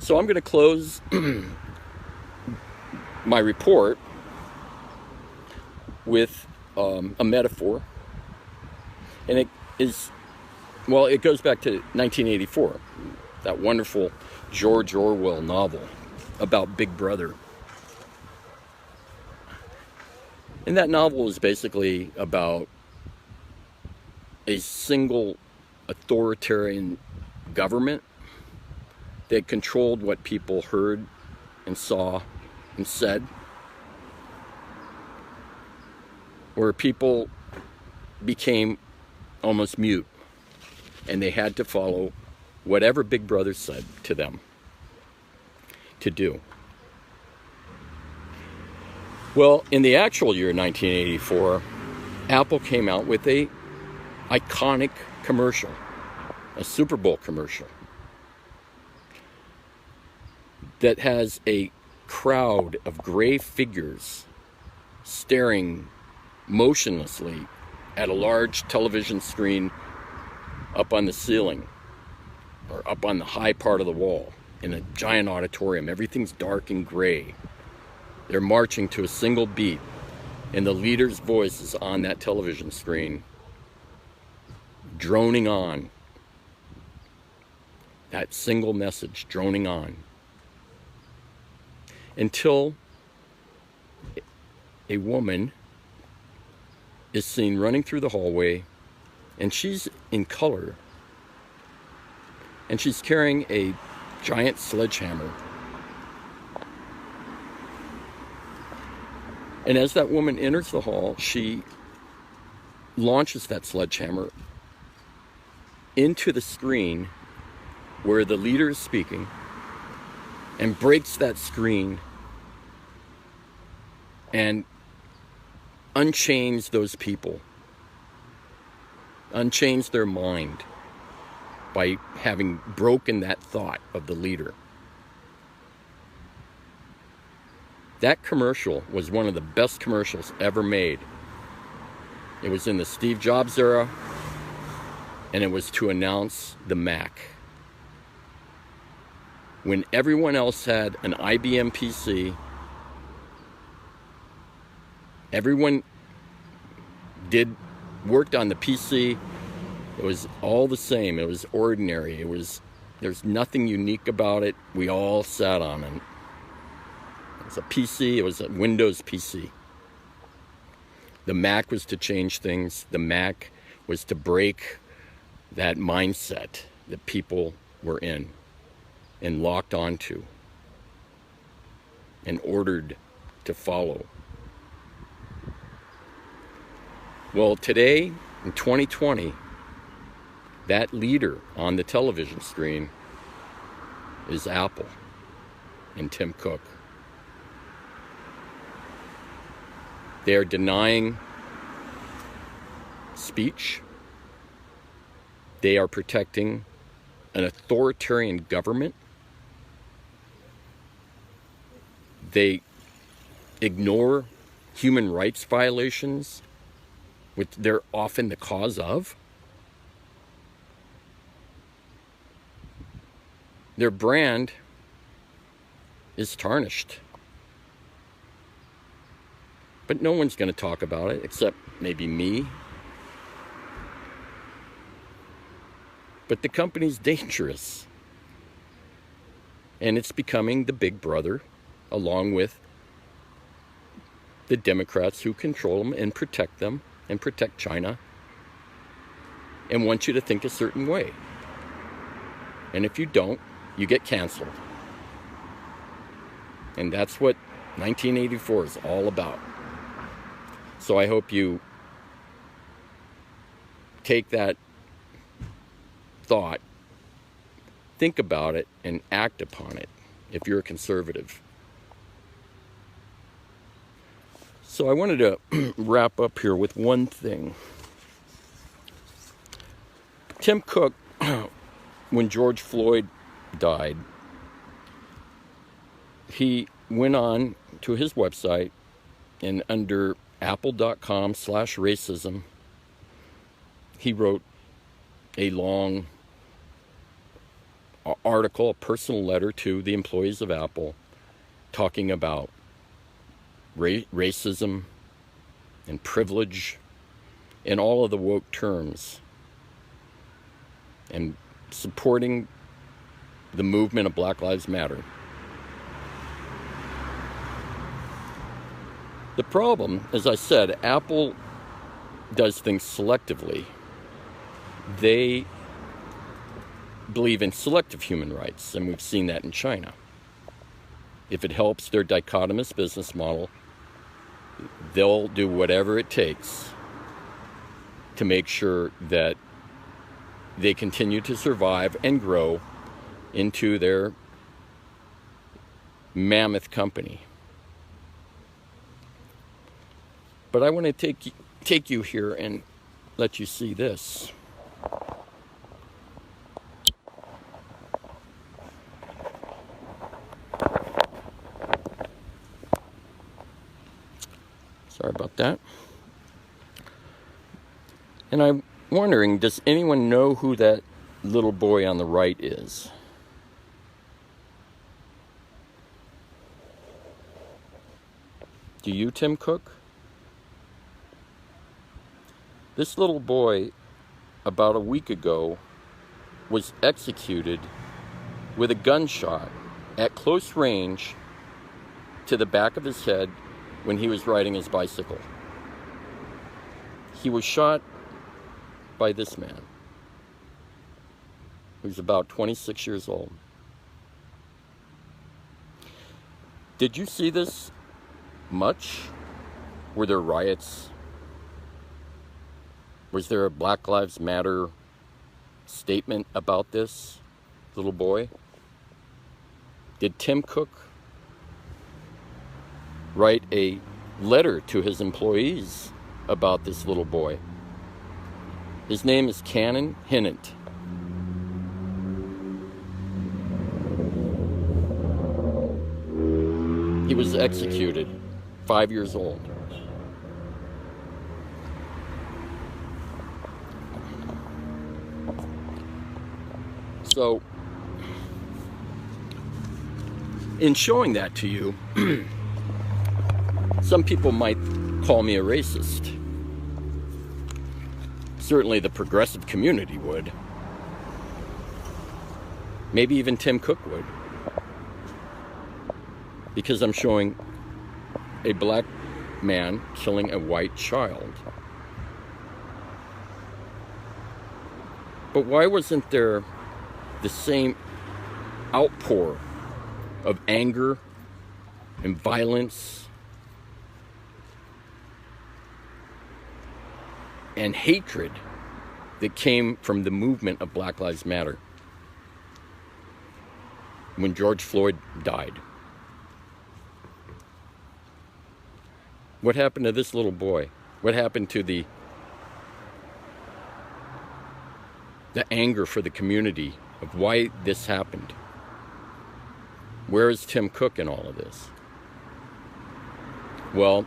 So I'm going to close my report with a metaphor, and it is, well, it goes back to 1984, that wonderful George Orwell novel about Big Brother. And that novel is basically about a single authoritarian government that controlled what people heard and saw and said, where people became almost mute and they had to follow whatever Big Brother said to them to do. Well, in the actual year 1984, Apple came out with a iconic commercial, a Super Bowl commercial, that has a crowd of gray figures staring motionlessly at a large television screen up on the ceiling or up on the high part of the wall in a giant auditorium. Everything's dark and gray. They're marching to a single beat, and the leader's voice is on that television screen, droning on. That single message droning on. Until a woman is seen running through the hallway, and she's in color, and she's carrying a giant sledgehammer. And as that woman enters the hall, she launches that sledgehammer into the screen where the leader is speaking and breaks that screen and unchains those people, unchains their mind by having broken that thought of the leader. That commercial was one of the best commercials ever made. It was in the Steve Jobs era, and it was to announce the Mac. When everyone else had an IBM PC, everyone worked on the PC. It was all the same. It was ordinary. There's nothing unique about it. We all sat on it. It was a PC. It was a Windows PC. The Mac was to change things. The Mac was to break that mindset that people were in and locked onto and ordered to follow. Well, today, in 2020, that leader on the television screen is Apple and Tim Cook. They are denying speech. They are protecting an authoritarian government. They ignore human rights violations, which they're often the cause of. Their brand is tarnished. But no one's going to talk about it, except maybe me. But the company's dangerous. And it's becoming the big brother, along with the Democrats who control them and protect China, and want you to think a certain way. And if you don't, you get canceled. And that's what 1984 is all about. So I hope you take that thought, think about it, and act upon it if you're a conservative. So I wanted to wrap up here with one thing. Tim Cook, when George Floyd died, he went on to his website, and under apple.com/racism, he wrote a long article, a personal letter to the employees of Apple, talking about racism and privilege and all of the woke terms, and supporting the movement of Black Lives Matter. The problem, as I said, Apple does things selectively. They believe in selective human rights, and we've seen that in China. If it helps their dichotomous business model, they'll do whatever it takes to make sure that they continue to survive and grow into their mammoth company. But I want to take you here and let you see this. Sorry about that. And I'm wondering, does anyone know who that little boy on the right is? Do you, Tim Cook? This little boy, about a week ago, was executed with a gunshot at close range to the back of his head when he was riding his bicycle. He was shot by this man, who's about 26 years old. Did you see this much? Were there riots? Was there a Black Lives Matter statement about this little boy? Did Tim Cook write a letter to his employees about this little boy? His name is Cannon Hinnant. He was executed, 5 years old. So, in showing that to you, some people might call me a racist. Certainly the progressive community would. Maybe even Tim Cook would. Because I'm showing a black man killing a white child. But why wasn't there the same outpour of anger and violence and hatred that came from the movement of Black Lives Matter when George Floyd died? What happened to this little boy? What happened to the anger for the community of why this happened? Where is Tim Cook in all of this? Well,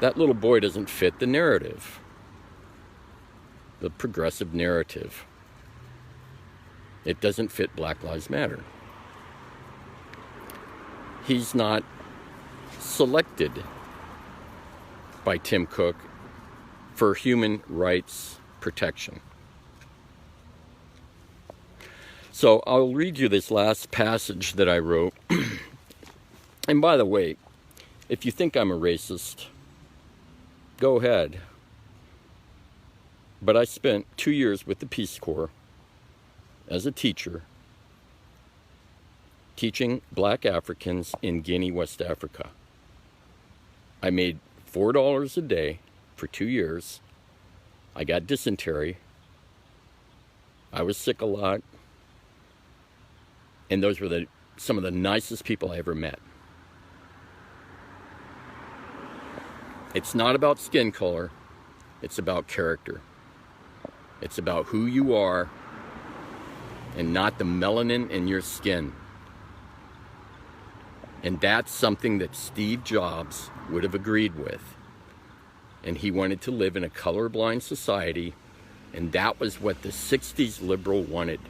that little boy doesn't fit the narrative, the progressive narrative. It doesn't fit Black Lives Matter. He's not selected by Tim Cook for human rights protection. So I'll read you this last passage that I wrote. And by the way, if you think I'm a racist, go ahead. But I spent 2 years with the Peace Corps as a teacher, teaching black Africans in Guinea, West Africa. I made $4 a day for 2 years. I got dysentery. I was sick a lot. And those were some of the nicest people I ever met. It's not about skin color. It's about character. It's about who you are and not the melanin in your skin. And that's something that Steve Jobs would have agreed with. And he wanted to live in a colorblind society, and that was what the 60s liberal wanted.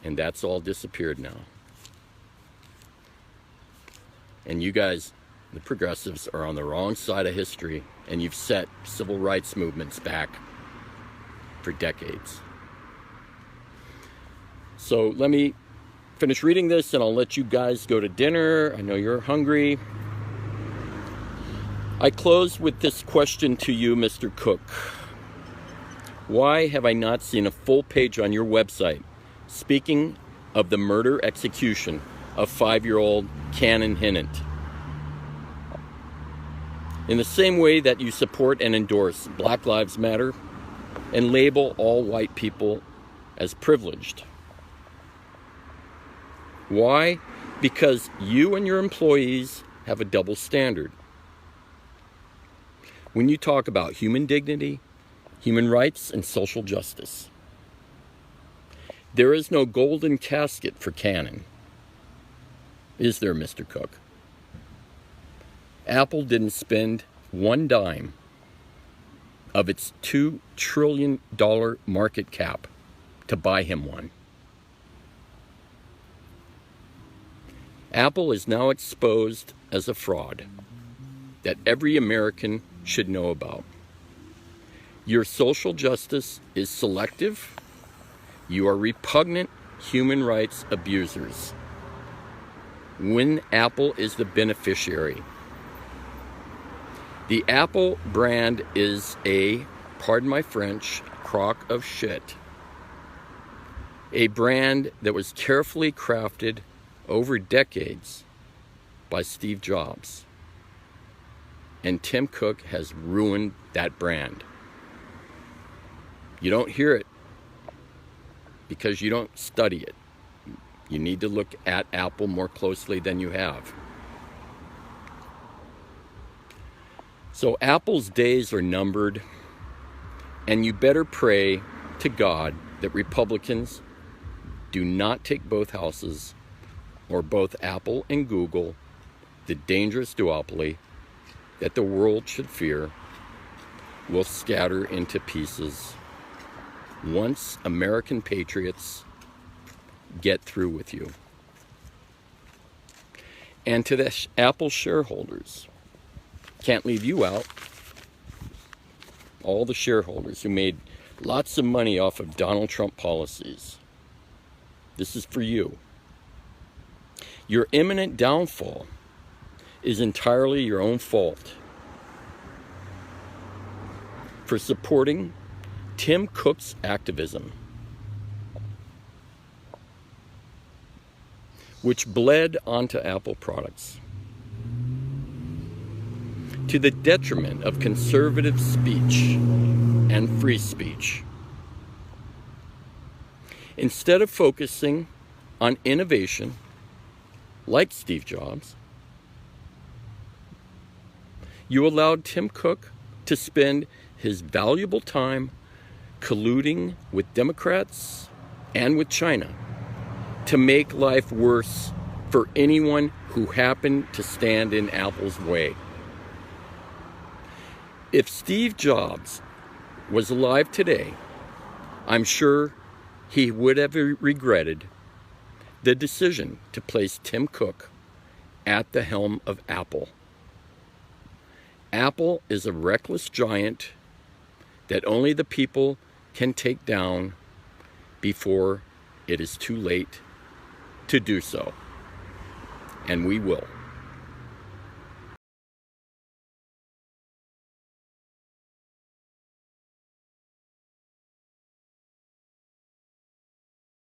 And that's all disappeared now. And you guys, the progressives, are on the wrong side of history, and you've set civil rights movements back for decades. So let me finish reading this, and I'll let you guys go to dinner. I know you're hungry. I close with this question to you, Mr. Cook. Why have I not seen a full page on your website speaking of the murder execution of 5-year-old Cannon Hinnant? In the same way that you support and endorse Black Lives Matter and label all white people as privileged. Why? Because you and your employees have a double standard. When you talk about human dignity, human rights, and social justice, there is no golden casket for Cannon. Is there, Mr. Cook? Apple didn't spend one dime of its $2 trillion market cap to buy him one. Apple is now exposed as a fraud that every American should know about. Your social justice is selective. You are repugnant human rights abusers. When Apple is the beneficiary. The Apple brand is a, pardon my French, crock of shit. A brand that was carefully crafted over decades by Steve Jobs. And Tim Cook has ruined that brand. You don't hear it because you don't study it. You need to look at Apple more closely than you have. So Apple's days are numbered, and you better pray to God that Republicans do not take both houses, or both Apple and Google, the dangerous duopoly that the world should fear, will scatter into pieces once American patriots get through with you. And to the Apple shareholders, can't leave you out, all the shareholders who made lots of money off of Donald Trump policies, this is for you. Your imminent downfall is entirely your own fault for supporting Tim Cook's activism, which bled onto Apple products to the detriment of conservative speech and free speech. Instead of focusing on innovation, like Steve Jobs, you allowed Tim Cook to spend his valuable time colluding with Democrats and with China to make life worse for anyone who happened to stand in Apple's way. If Steve Jobs was alive today, I'm sure he would have regretted the decision to place Tim Cook at the helm of Apple. Apple is a reckless giant that only the people can take down before it is too late to do so. And we will.